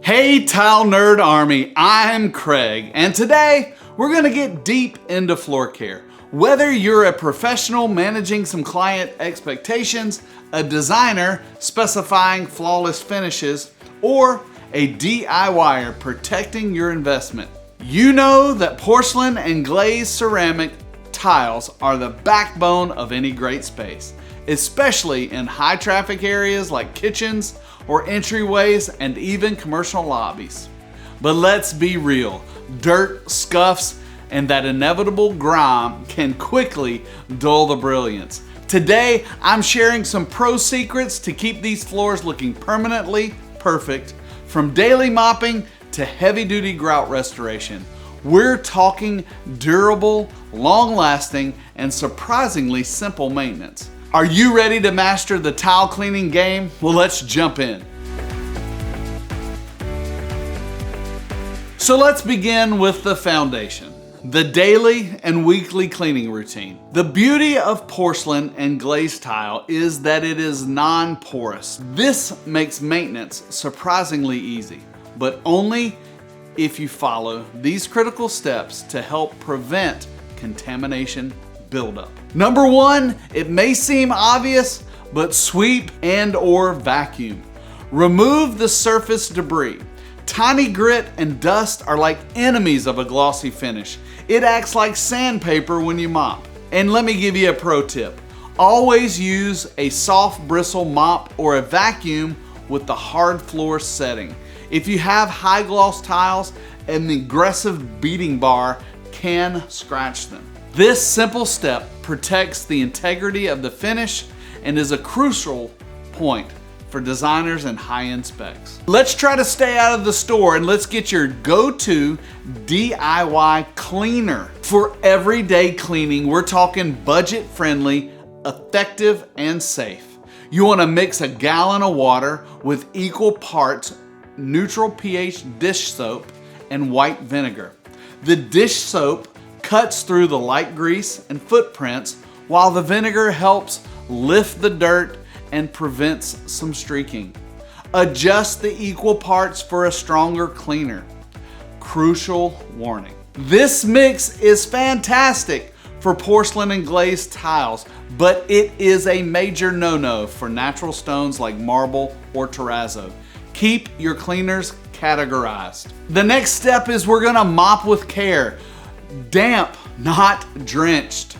Hey Tile Nerd Army, I'm Craig, and today we're gonna get deep into floor care. Whether you're a professional managing some client expectations, a designer specifying flawless finishes, or a DIYer protecting your investment, you know that porcelain and glazed ceramic tiles are the backbone of any great space, especially in high traffic areas like kitchens or entryways and even commercial lobbies. But let's be real, dirt, scuffs, and that inevitable grime can quickly dull the brilliance. Today, I'm sharing some pro secrets to keep these floors looking permanently perfect, from daily mopping to heavy-duty grout restoration. We're talking durable, long-lasting, and surprisingly simple maintenance. Are you ready to master the tile cleaning game? Well, let's jump in. So let's begin with the foundation, the daily and weekly cleaning routine. The beauty of porcelain and glazed tile is that it is non-porous. This makes maintenance surprisingly easy, but only if you follow these critical steps to help prevent contamination buildup. Number one, it may seem obvious, but sweep and/or vacuum. Remove the surface debris. Tiny grit and dust are like enemies of a glossy finish. It acts like sandpaper when you mop. And let me give you a pro tip. Always use a soft bristle mop or a vacuum with the hard floor setting. If you have high gloss tiles, an aggressive beating bar can scratch them. This simple step protects the integrity of the finish and is a crucial point for designers and high-end specs. Let's try to stay out of the store and let's get your go-to DIY cleaner. For everyday cleaning, we're talking budget-friendly, effective, and safe. You want to mix a gallon of water with equal parts neutral pH dish soap and white vinegar. The dish soap cuts through the light grease and footprints, while the vinegar helps lift the dirt and prevents some streaking. Adjust the equal parts for a stronger cleaner. Crucial warning. This mix is fantastic for porcelain and glazed tiles, but it is a major no-no for natural stones like marble or terrazzo. Keep your cleaners categorized. The next step is we're gonna mop with care. Damp, not drenched.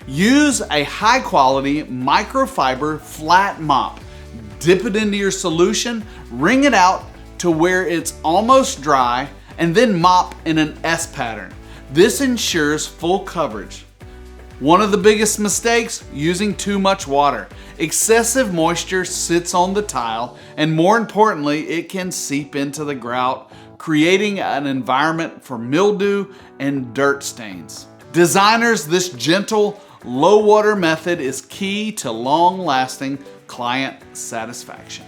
Use a high quality microfiber flat mop. Dip it into your solution, wring it out to where it's almost dry, and then mop in an S pattern. This ensures full coverage. One of the biggest mistakes, using too much water. Excessive moisture sits on the tile, and more importantly, it can seep into the grout, creating an environment for mildew and dirt stains. Designers, this gentle, low water method is key to long-lasting client satisfaction.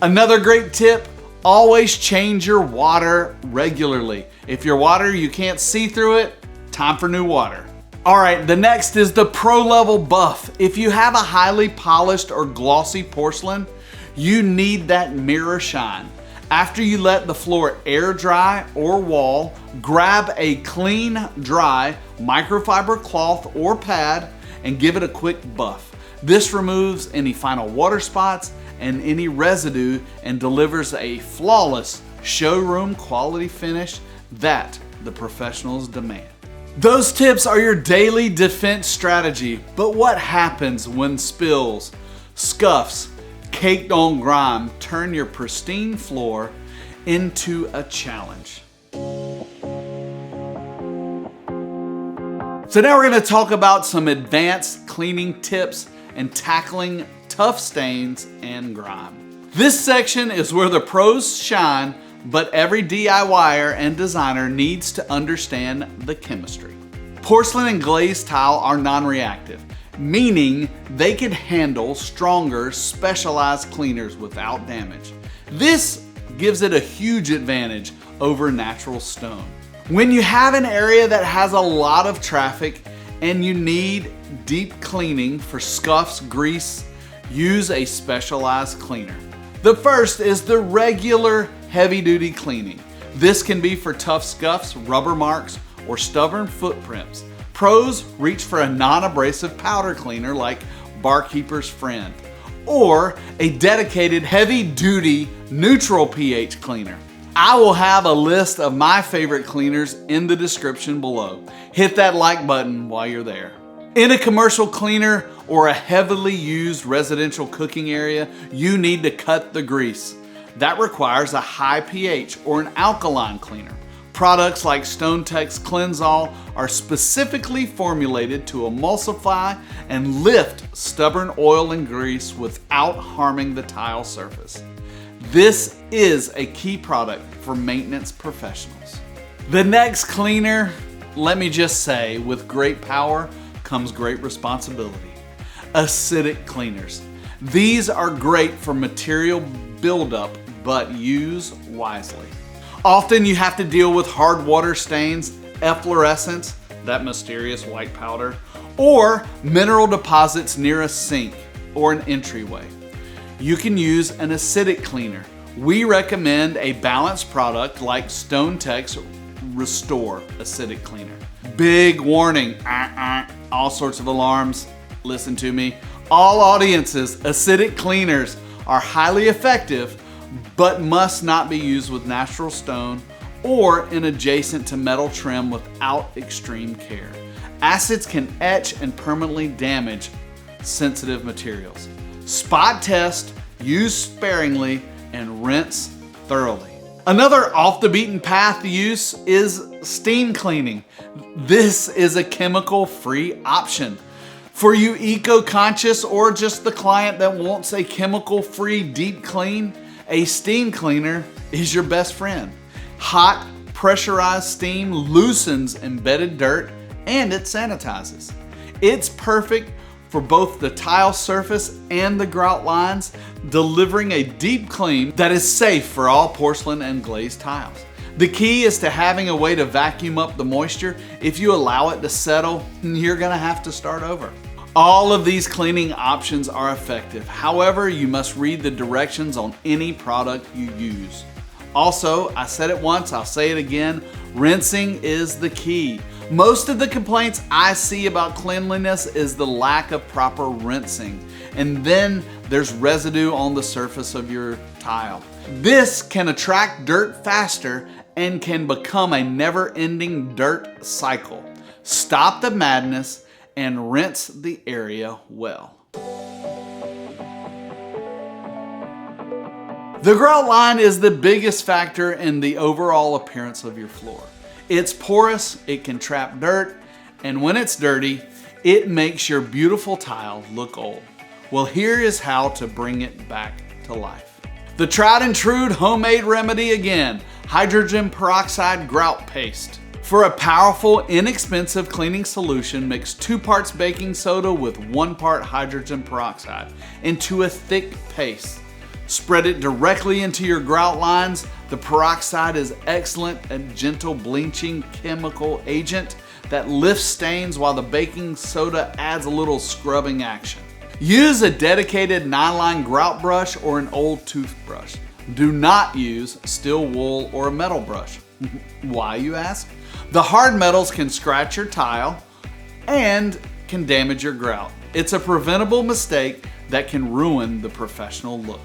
Another great tip, always change your water regularly. If your water, you can't see through it, time for new water. All right, the next is the pro level buff. If you have a highly polished or glossy porcelain, you need that mirror shine. After you let the floor air dry or wall, grab a clean, dry microfiber cloth or pad and give it a quick buff. This removes any final water spots and any residue and delivers a flawless showroom quality finish that the professionals demand. Those tips are your daily defense strategy, but what happens when spills, scuffs, caked on grime turn your pristine floor into a challenge? So now we're going to talk about some advanced cleaning tips and tackling tough stains and grime. This section is where the pros shine, but every DIYer and designer needs to understand the chemistry. Porcelain and glazed tile are non-reactive, meaning they can handle stronger, specialized cleaners without damage. This gives it a huge advantage over natural stone. When you have an area that has a lot of traffic and you need deep cleaning for scuffs, grease, use a specialized cleaner. The first is the regular heavy-duty cleaning. This can be for tough scuffs, rubber marks, or stubborn footprints. Pros reach for a non-abrasive powder cleaner like Barkeeper's Friend, or a dedicated heavy-duty neutral pH cleaner. I will have a list of my favorite cleaners in the description below. Hit that like button while you're there. In a commercial cleaner or a heavily used residential cooking area, you need to cut the grease. That requires a high pH or an alkaline cleaner. Products like StoneTex Cleansol are specifically formulated to emulsify and lift stubborn oil and grease without harming the tile surface. This is a key product for maintenance professionals. The next cleaner, let me just say, with great power comes great responsibility. Acidic cleaners. These are great for material buildup, but use wisely. Often you have to deal with hard water stains, efflorescence, that mysterious white powder, or mineral deposits near a sink or an entryway. You can use an acidic cleaner. We recommend a balanced product like StoneTex Restore Acidic Cleaner. Big warning, all sorts of alarms, listen to me. All audiences, acidic cleaners are highly effective, but must not be used with natural stone or in adjacent to metal trim without extreme care. Acids can etch and permanently damage sensitive materials. Spot test, use sparingly, and rinse thoroughly. Another off the beaten path use is steam cleaning. This is a chemical-free option. For you eco-conscious or just the client that wants a chemical-free deep clean, a steam cleaner is your best friend. Hot, pressurized steam loosens embedded dirt and it sanitizes. It's perfect for both the tile surface and the grout lines, delivering a deep clean that is safe for all porcelain and glazed tiles. The key is to having a way to vacuum up the moisture. If you allow it to settle, you're gonna have to start over. All of these cleaning options are effective. However, you must read the directions on any product you use. Also, I said it once, I'll say it again, rinsing is the key. Most of the complaints I see about cleanliness is the lack of proper rinsing. And then there's residue on the surface of your tile. This can attract dirt faster and can become a never-ending dirt cycle. Stop the madness and rinse the area well. The grout line is the biggest factor in the overall appearance of your floor. It's porous, it can trap dirt, and when it's dirty, it makes your beautiful tile look old. Well, here is how to bring it back to life. The tried and true homemade remedy again, hydrogen peroxide grout paste. For a powerful, inexpensive cleaning solution, mix 2 parts baking soda with 1 part hydrogen peroxide into a thick paste. Spread it directly into your grout lines. The peroxide is excellent and gentle bleaching chemical agent that lifts stains while the baking soda adds a little scrubbing action. Use a dedicated nylon grout brush or an old toothbrush. Do not use steel wool or a metal brush. Why, you ask? The hard metals can scratch your tile and can damage your grout. It's a preventable mistake that can ruin the professional look.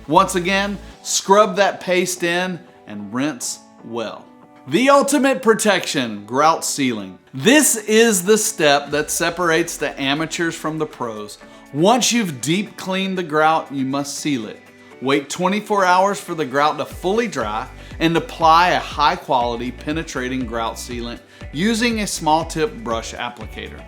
Once again, scrub that paste in and rinse well. The ultimate protection, grout sealing. This is the step that separates the amateurs from the pros. Once you've deep cleaned the grout, you must seal it. Wait 24 hours for the grout to fully dry and apply a high quality penetrating grout sealant using a small tip brush applicator.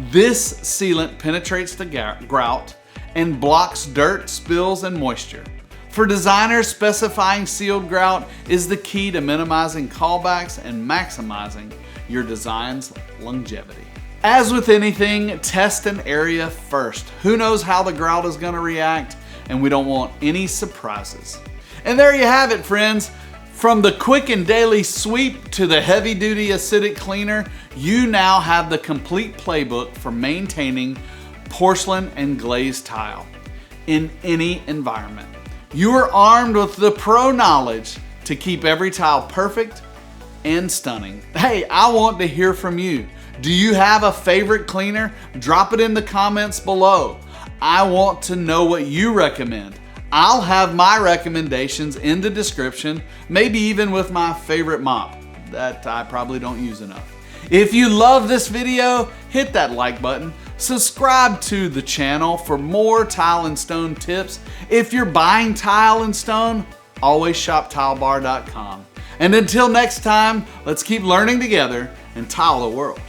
This sealant penetrates the grout and blocks dirt, spills, and moisture. For designers, specifying sealed grout is the key to minimizing callbacks and maximizing your design's longevity. As with anything, test an area first. Who knows how the grout is going to react, and we don't want any surprises. And there you have it, friends. From the quick and daily sweep to the heavy-duty acidic cleaner, you now have the complete playbook for maintaining porcelain and glazed tile in any environment. You are armed with the pro knowledge to keep every tile perfect and stunning. Hey, I want to hear from you. Do you have a favorite cleaner? Drop it in the comments below. I want to know what you recommend. I'll have my recommendations in the description, maybe even with my favorite mop that I probably don't use enough. If you love this video, hit that like button. Subscribe to the channel for more tile and stone tips. If you're buying tile and stone, always shop tilebar.com. And until next time, let's keep learning together and tile the world.